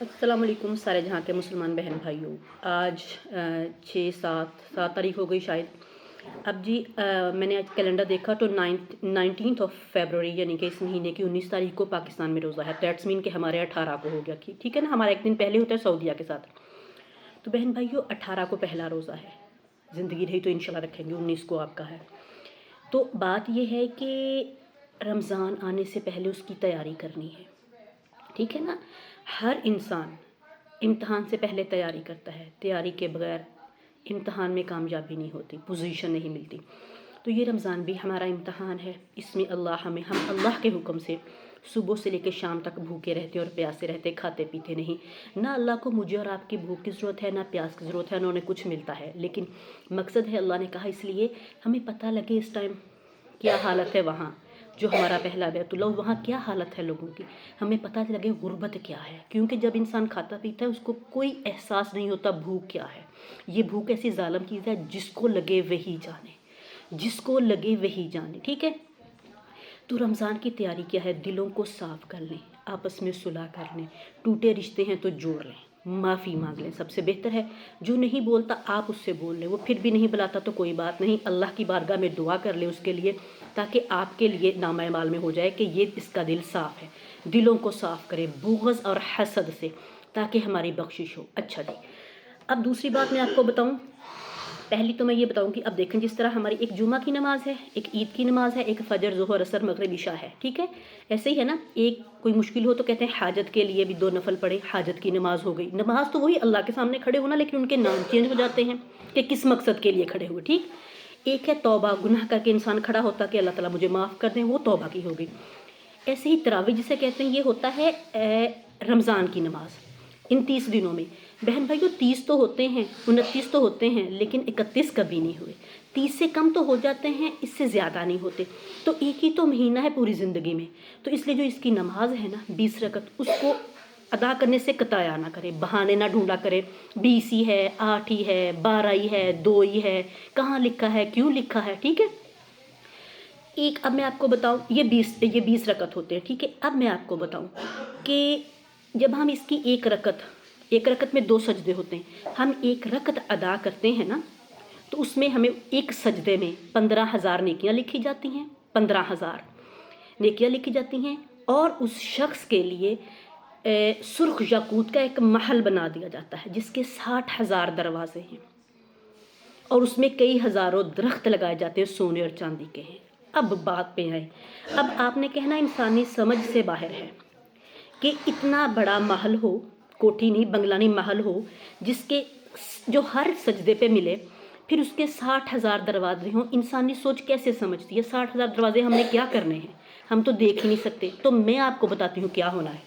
अस्सलाम वालेकुम सारे जहाँ के मुसलमान बहन भाइयों। आज 6 7 7 तारीख हो गई शायद। अब जी मैंने आज कैलेंडर देखा तो 19 फरवरी यानी कि इस महीने की 19 तारीख को पाकिस्तान में रोज़ा है। दैट्स मीन कि हमारे 18 को हो गया कि ठीक है ना, हमारा एक दिन पहले होता है सऊदीया के साथ। तो बहन भाइयों 18 को पहला रोज़ा है, ज़िंदगी रही तो इंशाल्लाह रखेंगे। 19 को आपका है। तो बात यह है कि रमज़ान आने से पहले उसकी तैयारी करनी है, ठीक है ना। हर इंसान इम्तहान से पहले तैयारी करता है, तैयारी के बगैर इम्तहान में कामयाबी नहीं होती, पोजीशन नहीं मिलती। तो ये रमज़ान भी हमारा इम्तहान है। इसमें हम अल्लाह के हुक्म से सुबह से लेकर शाम तक भूखे रहते और प्यासे रहते, खाते पीते नहीं। ना अल्लाह को मुझे और आपकी भूख की ज़रूरत है, ना प्यास की ज़रूरत है, ना उन्हें कुछ मिलता है। लेकिन मकसद है, अल्लाह ने कहा इसलिए हमें पता लगे इस टाइम क्या हालत है वहाँ, जो हमारा पहला बैतुल्ला, वहाँ क्या हालत है लोगों की, हमें पता लगे गुर्बत क्या है। क्योंकि जब इंसान खाता पीता है उसको कोई एहसास नहीं होता भूख क्या है। ये भूख ऐसी जालिम चीज़ है, जिसको लगे वही जाने, जिसको लगे वही जाने, ठीक है। तो रमज़ान की तैयारी क्या है? दिलों को साफ कर लें, आपस में सुलह कर लें, टूटे रिश्ते हैं तो जोड़ लें, माफ़ी मांग लें। सबसे बेहतर है जो नहीं बोलता आप उससे बोल लें, वो फिर भी नहीं बुलाता तो कोई बात नहीं, अल्लाह की बारगाह में दुआ कर लें उसके लिए, ताकि आपके लिए नामा माल में हो जाए कि ये इसका दिल साफ़ है। दिलों को साफ़ करें बुग़्ज़ और हसद से, ताकि हमारी बख्शिश हो। अच्छा जी, अब दूसरी बात मैं आपको बताऊँ। पहली तो मैं ये बताऊंगी, अब देखें जिस तरह हमारी एक जुमा की नमाज है, एक ईद की नमाज है, एक फजर ज़ोहर असर मगरिब इशा है, ठीक है। ऐसे ही है ना, एक कोई मुश्किल हो तो कहते हैं हाजत के लिए भी 2 नफल पढ़े, हाजत की नमाज हो गई। नमाज तो वही अल्लाह के सामने खड़े होना, लेकिन उनके नाम चेंज हो जाते हैं कि किस मकसद के लिए खड़े हुए, ठीक। एक है तौबा, गुनाह करके इंसान खड़ा होता कि अल्लाह ताला मुझे माफ़ कर दें, वो तौबा की हो गई। ऐसे ही तरावी जिसे कहते हैं, ये होता है रमज़ान की नमाज। इन 30 दिनों में बहन भाइयों 30 तो होते हैं, 29 तो होते हैं, लेकिन 31 कभी नहीं हुए। 30 से कम तो हो जाते हैं, इससे ज़्यादा नहीं होते। तो एक ही तो महीना है पूरी ज़िंदगी में, तो इसलिए जो इसकी नमाज है ना 20 रकत, उसको अदा करने से कताया ना करें, बहाने ना ढूंढा करें। 20 ही है, 8 ही है, 12 ही है, 2 ही है, कहाँ लिखा है, क्यों लिखा है, ठीक है। एक अब मैं आपको बताऊं, ये 20 रकत होते हैं, ठीक है। अब मैं आपको बताऊं कि जब हम इसकी एक रकत में 2 सजदे होते हैं, हम एक रकत अदा करते हैं ना, तो उसमें हमें एक सजदे में 15,000 नेकियां लिखी जाती हैं, 15,000 नेकियां लिखी जाती हैं। और उस शख्स के लिए सुर्ख याकूत का एक महल बना दिया जाता है, जिसके 60,000 दरवाजे हैं, और उसमें कई हज़ारों दरख्त लगाए जाते हैं, सोने और चांदी के हैं। अब बात पे आए, अब आपने कहना इंसानी समझ से बाहर है कि इतना बड़ा महल हो, कोठी नहीं, बंगला नहीं, महल हो, जिसके जो हर सजदे पे मिले, फिर उसके 60,000 दरवाजे हों। इंसानी सोच कैसे समझती है? 60,000 दरवाजे हमने क्या करने हैं? हम तो देख ही नहीं सकते। तो मैं आपको बताती हूँ क्या होना है।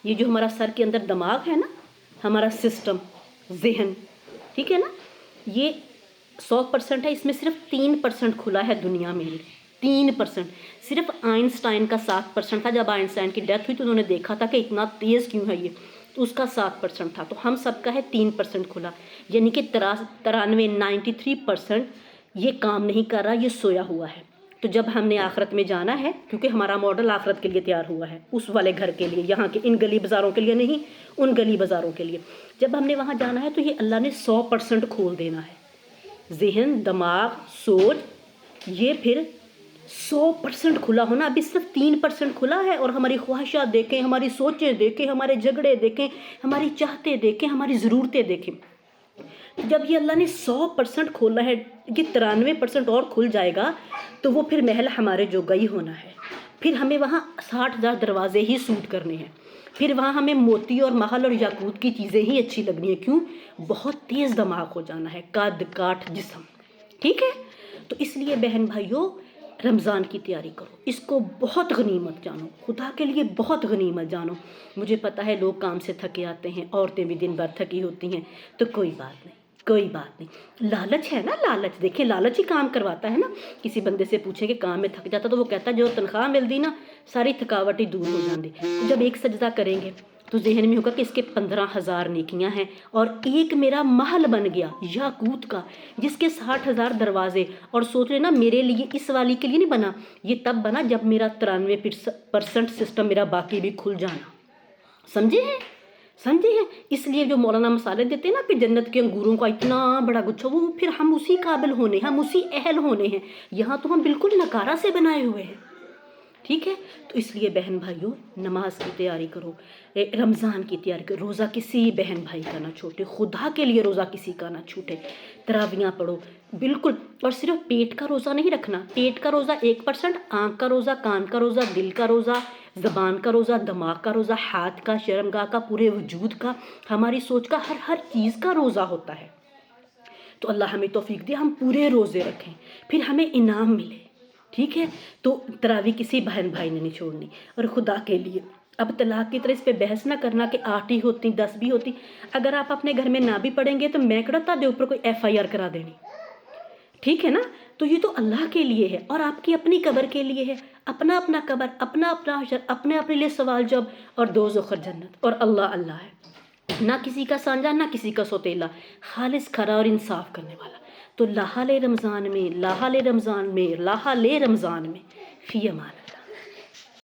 ये जो हमारा सर के अंदर दिमाग है ना, हमारा सिस्टम, जहन, ठीक है ना, ये 100% है, इसमें सिर्फ 3% खुला है दुनिया में। 3%। सिर्फ आइंस्टाइन का 7% था। जब आइंस्टाइन की डेथ हुई तो उन्होंने देखा था कि इतना तेज़ क्यों है ये, तो उसका 7% था। तो हम सबका है 3% खुला, यानी कि 93% ये काम नहीं कर रहा, ये सोया हुआ है। तो जब हमने आखिरत में जाना है, क्योंकि हमारा मॉडल आखिरत के लिए तैयार हुआ है, उस वाले घर के लिए, यहाँ के इन गली बाज़ारों के लिए नहीं, उन गली बाज़ारों के लिए। जब हमने वहाँ जाना है तो ये अल्लाह ने 100% खोल देना है, जहन, दिमाग, सोच, ये फिर 100% खुला होना। अभी सिर्फ 3% खुला है, और हमारी ख्वाहिशात देखें, हमारी सोचें देखें, हमारे झगड़े देखें, हमारी चाहते देखें, हमारी ज़रूरतें देखें। जब ये अल्लाह ने 100% खोला है, ये 93% और खुल जाएगा, तो वो फिर महल हमारे जोगा ही होना है। फिर हमें वहाँ 60,000 दरवाजे ही सूट करने हैं। फिर वहाँ हमें मोती और महल और याकूत की चीज़ें ही अच्छी लगनी है। क्यों? बहुत तेज़ दिमाग हो जाना है, कद काठ जिस्म, ठीक है। तो इसलिए बहन भाइयों रमज़ान की तैयारी करो, इसको बहुत गनीमत जानो, खुदा के लिए बहुत गनीमत जानो। मुझे पता है लोग काम से थके आते हैं, औरतें भी दिन भर थकी होती हैं, तो कोई बात नहीं, कोई बात नहीं। लालच है ना, लालच, देखिए लालच ही काम करवाता है ना। किसी बंदे से पूछें कि काम में थक जाता, तो वो कहता है जो तनख्वाह मिलती ना, सारी थकावट ही दूर हो जाती। तो जब एक सजदा करेंगे तो जहन में होगा कि इसके 15,000 नेकियां हैं, और एक मेरा महल बन गया याकूत का, जिसके 60,000 दरवाजे। और सोच लेना मेरे लिए, इस वाली के लिए नहीं बना, ये तब बना जब मेरा 93% सिस्टम मेरा बाकी भी खुल जाना, समझे हैं। سمجھے ہیں؟ اس لیے جو مولانا مثالیں دیتے ہیں نا کہ جنت کے انگوروں کا اتنا بڑا گچھا، وہ پھر ہم اسی قابل ہونے، ہم اسی اہل ہونے ہیں، یہاں تو ہم بالکل نکارہ سے بنائے ہوئے ہیں، ٹھیک ہے؟ تو اس لیے بہن بھائیوں نماز کی تیاری کرو، رمضان کی تیاری کرو، روزہ کسی بہن بھائی کا نہ چھوٹے، خدا کے لیے روزہ کسی کا نہ چھوٹے، تراویاں پڑھو بالکل، اور صرف پیٹ کا روزہ نہیں رکھنا، پیٹ کا روزہ 1%، آنکھ کا روزہ، کان کا روزہ، دل کا روزہ، زبان کا روزہ، دماغ کا روزہ، ہاتھ کا، شرمگاہ کا، پورے وجود کا، ہماری سوچ کا، ہر چیز کا روزہ ہوتا ہے۔ تو اللہ ہمیں توفیق دے ہم پورے روزے رکھیں، پھر ہمیں انعام ملے، ٹھیک ہے؟ تو تراویح کسی بہن بھائی نے نہیں چھوڑنی، اور خدا کے لیے اب طلاق کی طرح اس پہ بحث نہ کرنا کہ 8 ہی ہوتی 10 بھی ہوتی، اگر آپ اپنے گھر میں نہ بھی پڑھیں گے تو میں کڑتا دے اوپر کوئی FIR کرا دینی، ٹھیک ہے نا؟ تو یہ تو اللہ کے لیے ہے اور آپ کی اپنی قبر کے لیے ہے، اپنا اپنا قبر، اپنا اپنا حشر، اپنے اپنے لیے سوال جواب، اور دوزخ اور جنت، اور اللہ اللہ ہے، نہ کسی کا سانجا نہ کسی کا سوتیلا، خالص کھرا اور انصاف کرنے والا۔ تو لاحال رمضان میں، لاحال رمضان میں، لاحال رمضان میں، فی امان۔